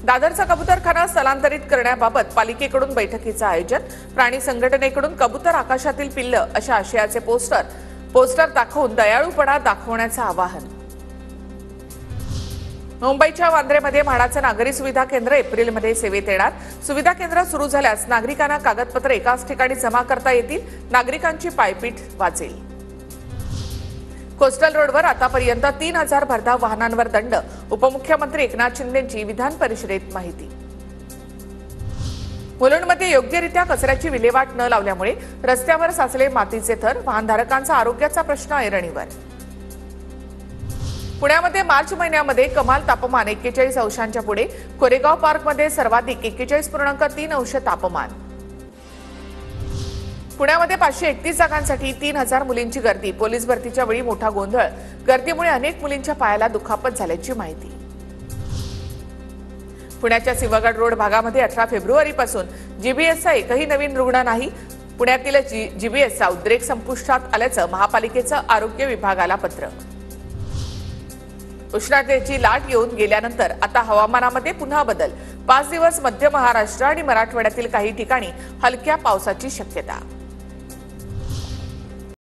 दादरचा कबूतरखाना स्थलांतरित करण्याबाबत पालिकेकडून बैठकीचं आयोजन। प्राणी संघटनेकडून कबूतर आकाशातील पिल्ल अशा आशयाचे पोस्टर दाखवून दयाळूपणा दाखवण्याचं आवाहन। मुंबईच्या वांद्रेमध्ये म्हाडाचं नागरी सुविधा केंद्र एप्रिलमध्ये सेवेत येणार। सुविधा केंद्र सुरू झाल्यास नागरिकांना कागदपत्र एकाच ठिकाणी जमा करता येतील। नागरिकांची पायपीट वाचेल। कोस्टल रोडवर आतापर्यंत 3000 भरधाव वाहनांवर दंड। उपमुख्यमंत्री एकनाथ शिंदेंची विधान परिषदेत माहिती। मुलुंडमध्ये योग्यरित्या कचऱ्याची विल्हेवाट न लावल्यामुळे रस्त्यावर साचले मातीचे थर। वाहनधारकांचा आरोग्याचा प्रश्न ऐरणीवर। पुण्यामध्ये मार्च महिन्यामध्ये कमाल तापमान 41 अंशांच्या पुढे। कोरेगाव पार्कमध्ये सर्वाधिक 41.3 अंश तापमान। पुण्यामध्ये 531 जागांसाठी 3000 मुलींची गर्दी। पोलीस भरतीच्या वेळी मोठा गोंधळ। गर्दीमुळे अनेक मुलींच्या पायाला दुखापत झाल्याची माहिती। पुण्याच्या सिंहगड रोड भागामध्ये 18 फेब्रुवारीपासून जीबीएसचा एकही नवीन रुग्ण नाही। पुण्यातील जीबीएसचा उद्रेक संपुष्टात आल्याचं महापालिकेचं आरोग्य विभागाला पत्र। उष्णतेची लाट येऊन गेल्यानंतर आता हवामानामध्ये पुन्हा बदल। 5 दिवस मध्य महाराष्ट्र आणि मराठवाड्यातील काही ठिकाणी हलक्या पावसाची शक्यता।